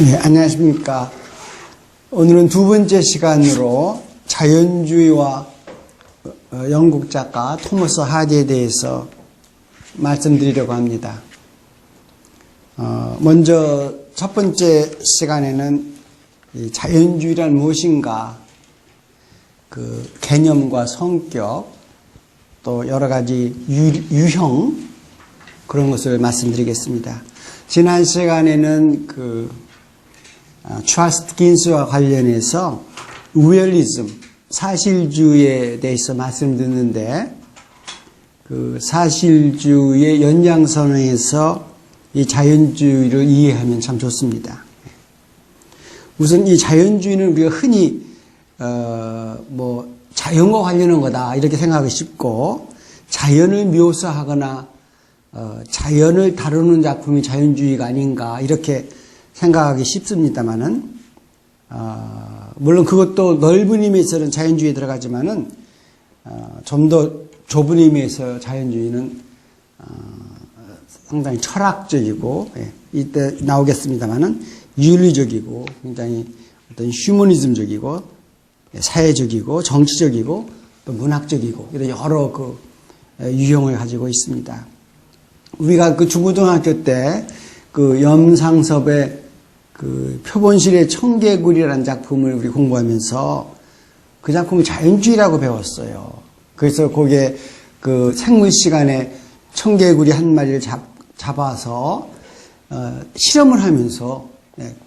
네, 안녕하십니까. 오늘은 두 번째 시간으로 자연주의와 영국 작가 토머스 하디에 대해서 말씀드리려고 합니다. 먼저 첫 번째 시간에는 이 자연주의란 무엇인가, 그 개념과 성격, 또 여러 가지 유형, 그런 것을 말씀드리겠습니다. 지난 시간에는 찰스 디킨스와 관련해서 리얼리즘, 사실주의에 대해서 말씀드렸는데, 그 사실주의의 연장선에서 이 자연주의를 이해하면 참 좋습니다. 우선 이 자연주의는 우리가 흔히 자연과 관련한 거다 이렇게 생각하기 쉽고, 자연을 묘사하거나 자연을 다루는 작품이 자연주의가 아닌가 이렇게 생각하기 쉽습니다만은, 물론 그것도 넓은 의미에서는 자연주의에 들어가지만은, 좀 더 좁은 의미에서 자연주의는 상당히 철학적이고, 이때 나오겠습니다만은 윤리적이고, 굉장히 어떤 휴머니즘적이고, 사회적이고, 정치적이고, 또 문학적이고, 이런 여러 유형을 가지고 있습니다. 우리가 중고등학교 때 염상섭의 표본실의 청개구리라는 작품을 우리 공부하면서 그 작품을 자연주의라고 배웠어요. 그래서 거기에 생물 시간에 청개구리 한 마리를 잡아서 실험을 하면서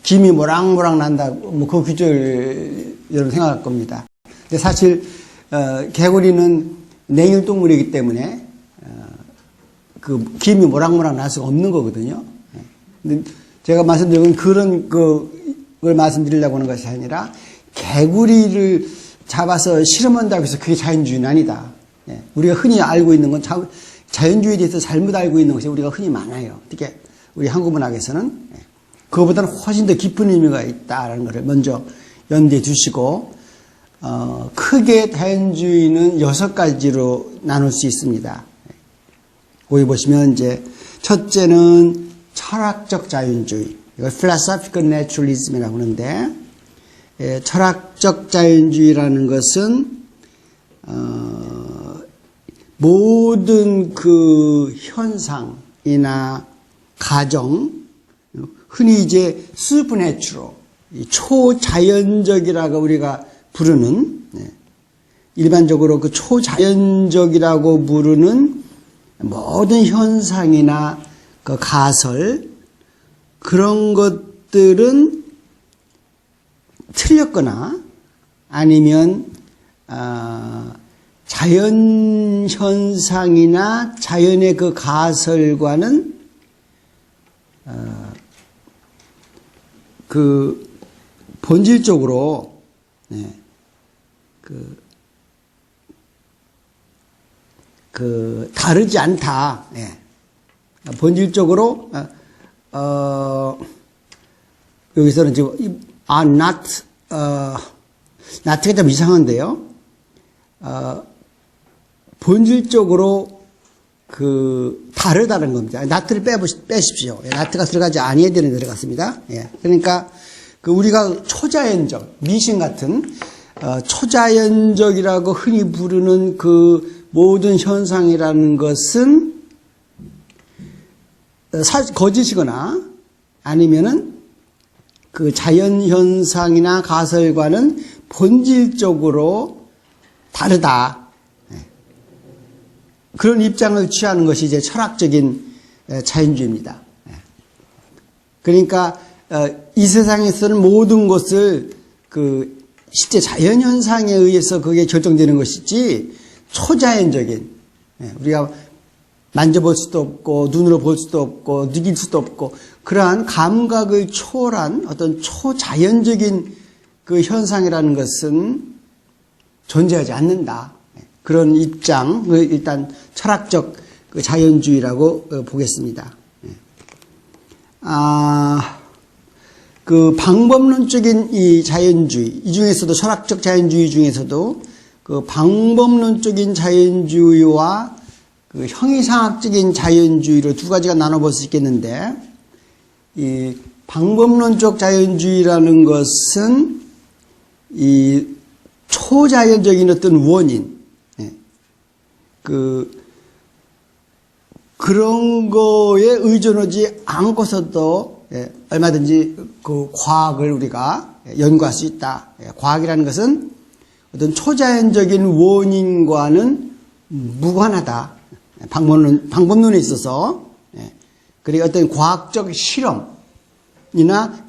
김이 모락모락 난다, 그 규정을 여러분 생각할 겁니다. 근데 사실 개구리는 냉혈동물이기 때문에 김이 모락모락 날 수가 없는 거거든요. 근데 제가 말씀드린 건 그런 걸 말씀드리려고 하는 것이 아니라, 개구리를 잡아서 실험한다고 해서 그게 자연주의는 아니다. 우리가 흔히 알고 있는 건 자연주의에 대해서 잘못 알고 있는 것이 우리가 흔히 많아요. 특히 우리 한국문학에서는 그거보다는 훨씬 더 깊은 의미가 있다는 것을 먼저 염두에 두시고, 크게 자연주의는 6가지로 나눌 수 있습니다. 거기 보시면 이제 첫째는 철학적 자연주의, 이걸 philosophical naturalism이라고 하는데, 철학적 자연주의라는 것은 모든 현상이나 가정, 흔히 이제 supernatural, 초자연적이라고 우리가 부르는, 일반적으로 초자연적이라고 부르는 모든 현상이나 가설, 그런 것들은 틀렸거나 아니면 자연 현상이나 자연의 가설과는 본질적으로 다르지 않다. 본질적으로 여기서는 지금 not가 좀 이상한데요. 본질적으로 다르다는 겁니다. not를 빼십시오. not가 들어가지 아니해야 되는 데 들어갔습니다. 그러니까 우리가 초자연적, 미신 같은 초자연적이라고 흔히 부르는 모든 현상이라는 것은 거짓이거나 아니면은 자연 현상이나 가설과는 본질적으로 다르다. 그런 입장을 취하는 것이 이제 철학적인 자연주의입니다. 그러니까 이 세상에서는 모든 것을 실제 자연 현상에 의해서 그게 결정되는 것이지, 초자연적인, 우리가 만져볼 수도 없고 눈으로 볼 수도 없고 느낄 수도 없고 그러한 감각을 초월한 어떤 초자연적인 현상이라는 것은 존재하지 않는다. 그런 입장을 일단 철학적 자연주의라고 보겠습니다. 방법론적인 이 자연주의, 이 중에서도 철학적 자연주의 중에서도 방법론적인 자연주의와 형이상학적인 자연주의로 두 가지가 나눠볼 수 있겠는데, 이 방법론적 자연주의라는 것은 이 초자연적인 어떤 원인, 그런 거에 의존하지 않고서도 얼마든지 그 과학을 우리가 연구할 수 있다. 과학이라는 것은 어떤 초자연적인 원인과는 무관하다. 방법론에 있어서. 그리고 어떤 과학적 실험이나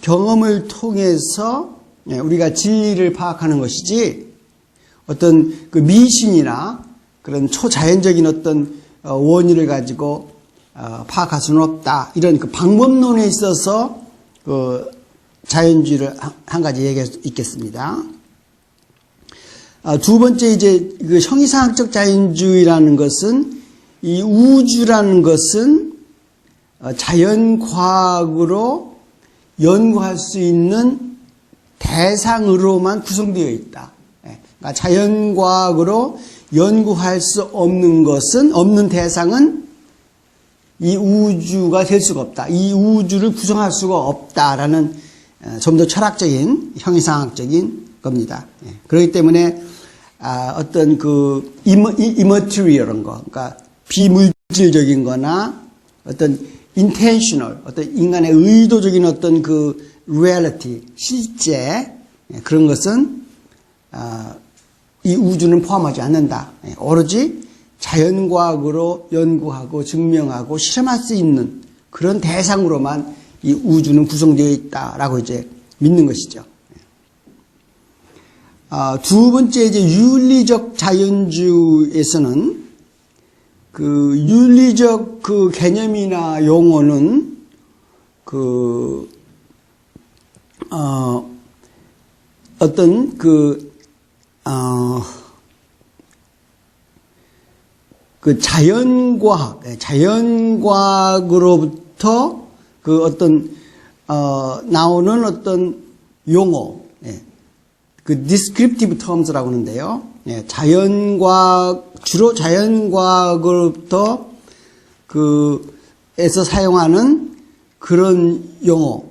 경험을 통해서 우리가 진리를 파악하는 것이지 어떤 그 미신이나 그런 초자연적인 어떤 원인을 가지고 파악할 수는 없다. 이런 그 방법론에 있어서 그 자연주의를 한 가지 얘기할 수 있겠습니다. 두 번째 이제 그 형이상학적 자연주의라는 것은 이 우주라는 것은 자연과학으로 연구할 수 있는 대상으로만 구성되어 있다. 그러니까 자연과학으로 연구할 수 없는 대상은 이 우주가 될 수가 없다. 이 우주를 구성할 수가 없다라는 좀 더 철학적인 형이상학적인 겁니다. 그렇기 때문에 어떤 그 immaterial한 거, 그러니까 비물질적인 거나 어떤 intentional, 어떤 인간의 의도적인 어떤 그 reality, 실제 그런 것은 이 우주는 포함하지 않는다. 오로지 자연과학으로 연구하고 증명하고 실험할 수 있는 그런 대상으로만 이 우주는 구성되어 있다라고 이제 믿는 것이죠. 두 번째 이제 윤리적 자연주의에서는 그 윤리적 그 개념이나 용어는 어떤 그 자연과학으로부터 그 어떤 나오는 어떤 용어, 그 descriptive terms라고 하는데요. 주로 자연과학으로부터 에서 사용하는 그런 용어,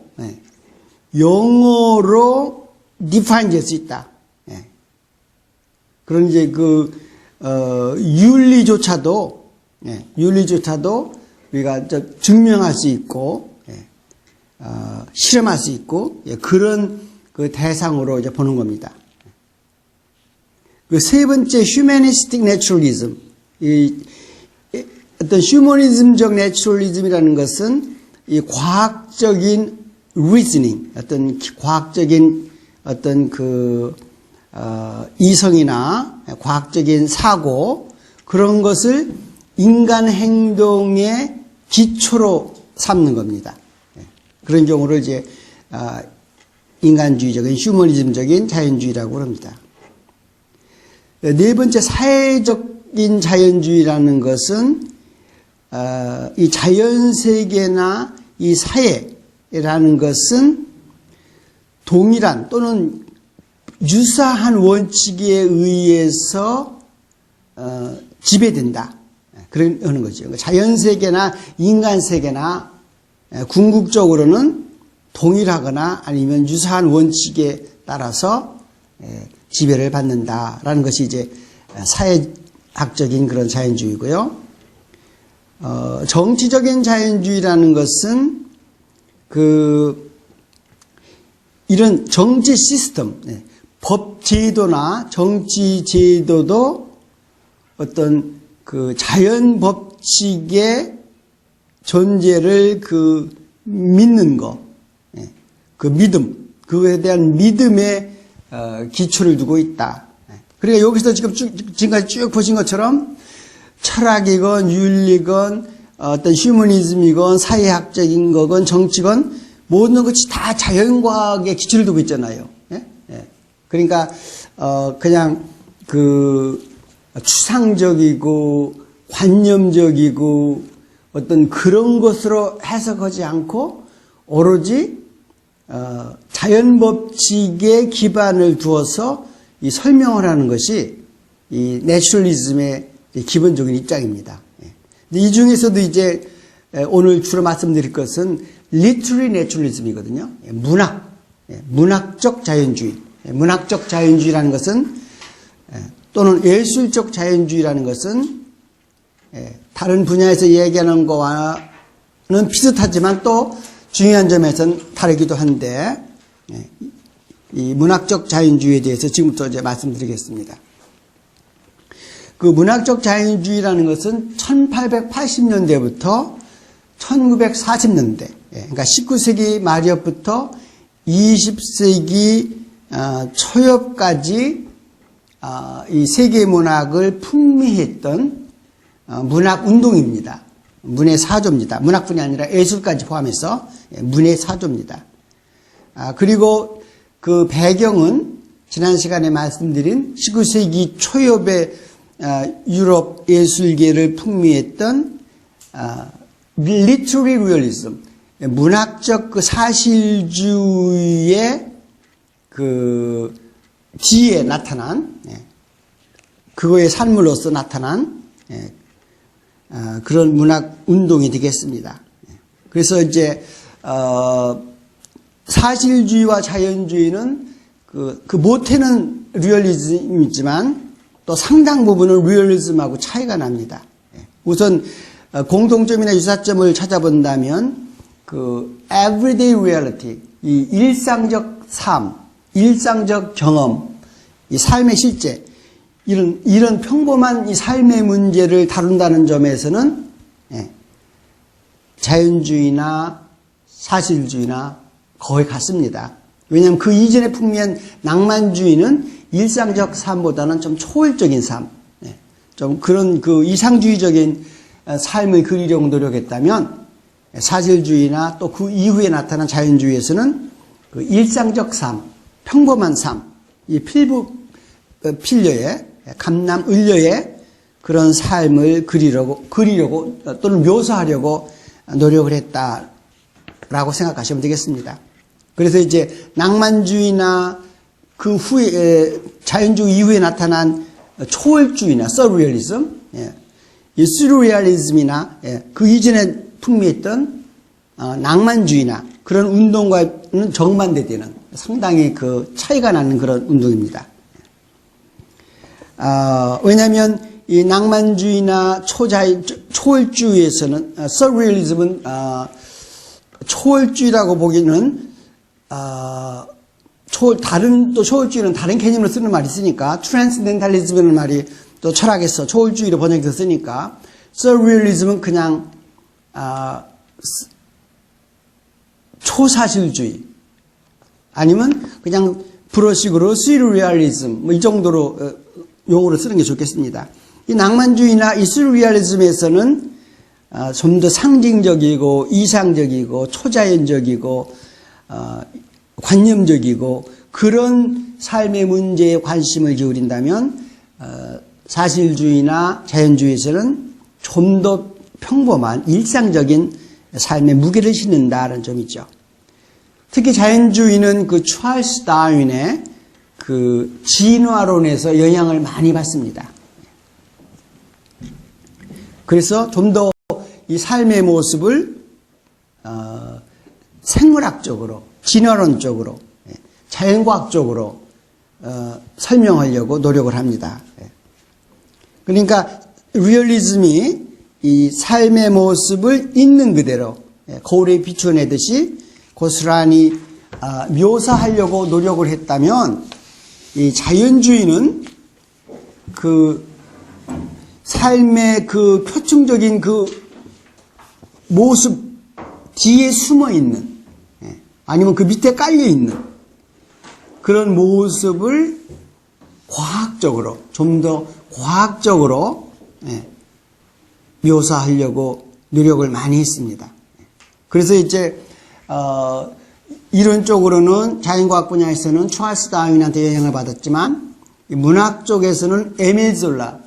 용어로 define 될 수 있다. 그런 이제 윤리조차도 우리가 증명할 수 있고, 실험할 수 있고, 그런 그 대상으로 이제 보는 겁니다. 그 세 번째, humanistic naturalism. 어떤 휴머니즘적 내추럴리즘이라는 것은 이 과학적인 reasoning, 어떤 과학적인 어떤 이성이나 과학적인 사고, 그런 것을 인간 행동의 기초로 삼는 겁니다. 그런 경우를 이제 인간주의적인 휴머니즘적인 자연주의라고 합니다. 네 번째, 사회적인 자연주의라는 것은 이 자연세계나 이 사회라는 것은 동일한 또는 유사한 원칙에 의해서 지배된다. 그러는 거죠. 자연세계나 인간세계나 궁극적으로는 동일하거나 아니면 유사한 원칙에 따라서 지배를 받는다라는 것이 이제 사회학적인 그런 자연주의고요. 정치적인 자연주의라는 것은 이런 정치 시스템, 법 제도나 정치 제도도 어떤 자연 법칙의 존재를 믿는 거, 믿음, 그거에 대한 믿음에 기초를 두고 있다. 그러니까 여기서 지금까지 쭉 보신 것처럼 철학이건 윤리건 어떤 휴머니즘이건 사회학적인 거건 정치건 모든 것이 다 자연과학에 기초를 두고 있잖아요. 그러니까 그냥 추상적이고 관념적이고 어떤 그런 것으로 해석하지 않고 오로지 자연 법칙에 기반을 두어서 이 설명을 하는 것이 이 내추럴리즘의 기본적인 입장입니다. 근데 이 중에서도 이제 오늘 주로 말씀드릴 것은 literary naturalism이거든요. 문학적 자연주의. 문학적 자연주의라는 것은 또는 예술적 자연주의라는 것은 다른 분야에서 얘기하는 거와는 비슷하지만 또 중요한 점에서는 다르기도 한데 이 문학적 자연주의에 대해서 지금부터 이제 말씀드리겠습니다. 그 문학적 자연주의라는 것은 1880년대부터 1940년대, 그러니까 19세기 말엽부터 20세기 초엽까지 이 세계 문학을 풍미했던 문학 운동입니다. 문의 사조입니다. 문학뿐이 아니라 예술까지 포함해서 문의 사조입니다. 그리고 그 배경은 지난 시간에 말씀드린 19세기 초엽의 유럽 예술계를 풍미했던 literary realism, 문학적 그 사실주의의 그 뒤에 나타난 그거의 삶으로서 나타난 그런 문학 운동이 되겠습니다. 그래서 이제 사실주의와 자연주의는 그 모태는 리얼리즘이지만 또 상당 부분은 리얼리즘하고 차이가 납니다. 우선 공통점이나 유사점을 찾아본다면 그 everyday reality, 이 일상적 삶, 일상적 경험, 이 삶의 실제, 이런 평범한 이 삶의 문제를 다룬다는 점에서는 자연주의나 사실주의나 거의 같습니다. 왜냐하면 그 이전에 풍미한 낭만주의는 일상적 삶보다는 좀 초월적인 삶, 좀 그런 그 이상주의적인 삶을 그리려고 노력했다면 사실주의나 또 그 이후에 나타난 자연주의에서는 그 일상적 삶, 평범한 삶, 이 필려의 감남을려의 그런 삶을 그리려고 또는 묘사하려고 노력을 했다라고 생각하시면 되겠습니다. 그래서 이제 낭만주의나 그 후에 자연주의 이후에 나타난 초월주의나 서리얼리즘, 이 스루리얼리즘이나 그 이전에 풍미했던 낭만주의나 그런 운동과는 정반대되는 상당히 그 차이가 나는 그런 운동입니다. 왜냐하면 이 낭만주의나 초월주의에서는 서리얼리즘은 초월주의라고 보기는 또 초월주의는 다른 개념으로 쓰는 말이 있으니까 트랜스덴탈리즘이라는 말이 또 철학에서 초월주의로 번역해서 쓰니까 서리얼리즘은 그냥 초사실주의 아니면 그냥 불어식으로 스루리얼리즘 뭐 이 정도로 용어를 쓰는 게 좋겠습니다. 이 낭만주의나 이 스루리얼리즘에서는 좀 더 상징적이고 이상적이고 초자연적이고 관념적이고 그런 삶의 문제에 관심을 기울인다면 사실주의나 자연주의에서는 좀 더 평범한 일상적인 삶의 무게를 싣는다는 점이죠. 특히 자연주의는 그 찰스 다윈의 그 진화론에서 영향을 많이 받습니다. 그래서 좀 더 이 삶의 모습을 생물학적으로, 진화론적으로, 자연과학적으로 설명하려고 노력을 합니다. 그러니까 리얼리즘이 이 삶의 모습을 있는 그대로 거울에 비춰내듯이 고스란히 묘사하려고 노력을 했다면 이 자연주의는 그 삶의 그 표층적인 그 모습 뒤에 숨어 있는 아니면 그 밑에 깔려 있는 그런 모습을 과학적으로 좀 더 과학적으로 묘사하려고 노력을 많이 했습니다. 그래서 이제 이론적으로는 자연과학 분야에서는 찰스 다윈한테 영향을 받았지만 문학 쪽에서는 에밀 졸라,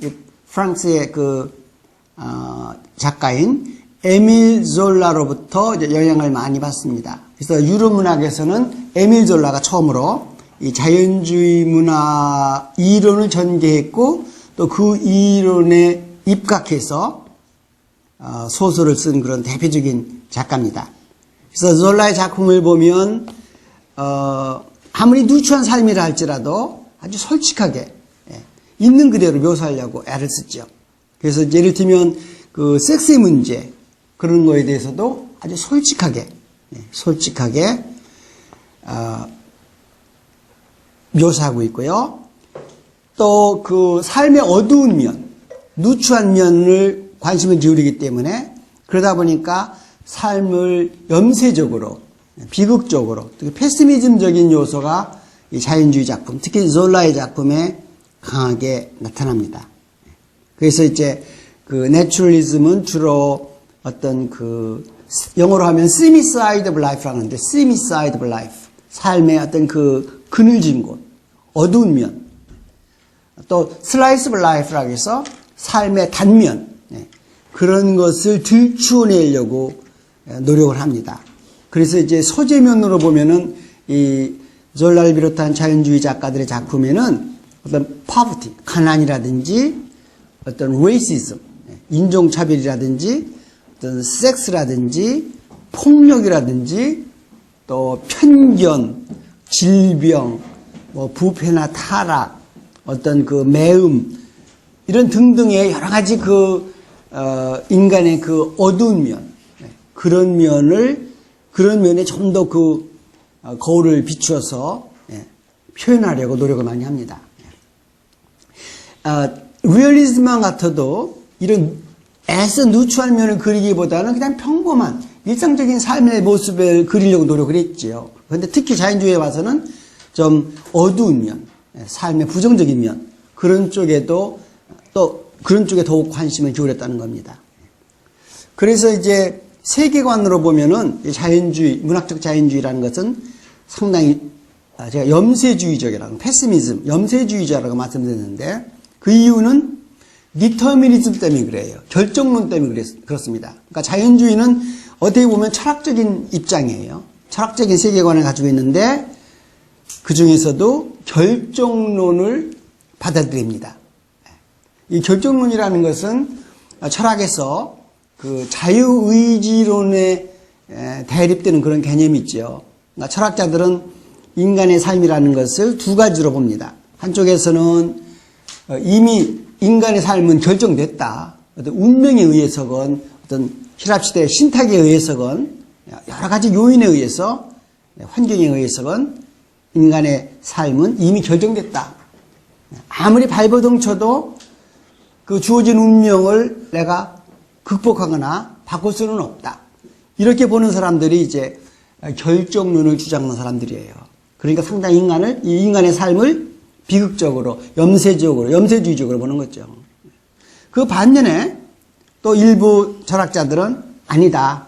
프랑스의 그 작가인 에밀 졸라로부터 이제 영향을 많이 받습니다. 그래서 유럽 문학에서는 에밀 졸라가 처음으로 이 자연주의 문화 이론을 전개했고 또 그 이론에 입각해서 소설을 쓴 그런 대표적인 작가입니다. 그래서 졸라의 작품을 보면 아무리 누추한 삶이라 할지라도 아주 솔직하게 있는 그대로 묘사하려고 애를 쓰죠. 그래서 예를 들면 그 섹스의 문제 그런 거에 대해서도 아주 솔직하게 묘사하고 있고요. 또 그 삶의 어두운 면, 누추한 면을 관심을 기울이기 때문에 그러다 보니까 삶을 염세적으로, 비극적으로, 패시미즘적인 요소가 이 자연주의 작품, 특히 졸라의 작품에 강하게 나타납니다. 그래서 이제 그 내추럴리즘은 주로 어떤 그 영어로 하면 seamy side of life라고 하는데 seamy side of life, 삶의 어떤 그 그늘진 곳, 어두운 면, 또 slice of life라고 해서 삶의 단면, 그런 것을 들추어내려고 노력을 합니다. 그래서 이제 소재면으로 보면은 이 졸라를 비롯한 자연주의 작가들의 작품에는 어떤 poverty, 가난이라든지 어떤 racism, 인종차별이라든지 어떤 섹스라든지 폭력이라든지 또 편견, 질병, 뭐 부패나 타락, 어떤 그 매음 이런 등등의 여러 가지 그 인간의 그 어두운 면, 그런 면에 좀 더 그 거울을 비추어서 표현하려고 노력을 많이 합니다. 리얼리즘만 같아도 이런 애써 누추한 면을 그리기보다는 그냥 평범한 일상적인 삶의 모습을 그리려고 노력을 했지요. 그런데 특히 자연주의에 와서는 좀 어두운 면, 삶의 부정적인 면, 그런 쪽에도 또 그런 쪽에 더욱 관심을 기울였다는 겁니다. 그래서 이제 세계관으로 보면은 자연주의, 문학적 자연주의라는 것은 상당히 제가 염세주의적이라고, 패시미즘, 염세주의자라고 말씀드렸는데 그 이유는 디터미니즘 때문에 그래요. 결정론 때문에 그렇습니다. 그러니까 자연주의는 어떻게 보면 철학적인 입장이에요. 철학적인 세계관을 가지고 있는데 그 중에서도 결정론을 받아들입니다. 이 결정론이라는 것은 철학에서 그 자유의지론에 대립되는 그런 개념이 있죠. 그러니까 철학자들은 인간의 삶이라는 것을 두 가지로 봅니다. 한쪽에서는 이미 인간의 삶은 결정됐다. 어떤 운명에 의해서건 어떤 힐랍시대의 신탁에 의해서건 여러 가지 요인에 의해서 환경에 의해서건 인간의 삶은 이미 결정됐다. 아무리 발버둥 쳐도 그 주어진 운명을 내가 극복하거나 바꿀 수는 없다. 이렇게 보는 사람들이 이제 결정론을 주장하는 사람들이에요. 그러니까 상당히 인간의 삶을 비극적으로, 염세주의적으로 보는 거죠. 그 반면에 또 일부 철학자들은 아니다.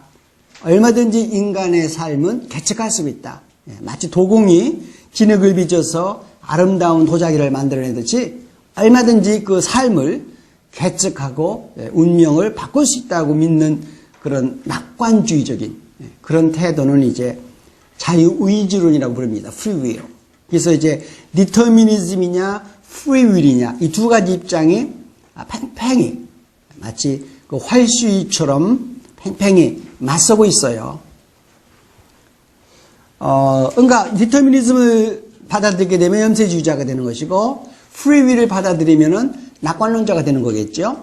얼마든지 인간의 삶은 개척할 수 있다. 마치 도공이 진흙을 빚어서 아름다운 도자기를 만들어내듯이 얼마든지 그 삶을 개척하고 운명을 바꿀 수 있다고 믿는 그런 낙관주의적인 그런 태도는 이제 자유의지론이라고 부릅니다. free will. 그래서 이제 디터미니즘이냐 free will이냐 이 두 가지 입장이 팽팽히 마치 그 활수위처럼 팽팽히 맞서고 있어요. 그러니까 디터미니즘을 받아들이게 되면 염세주의자가 되는 것이고 free will을 받아들이면은 낙관론자가 되는 거겠죠.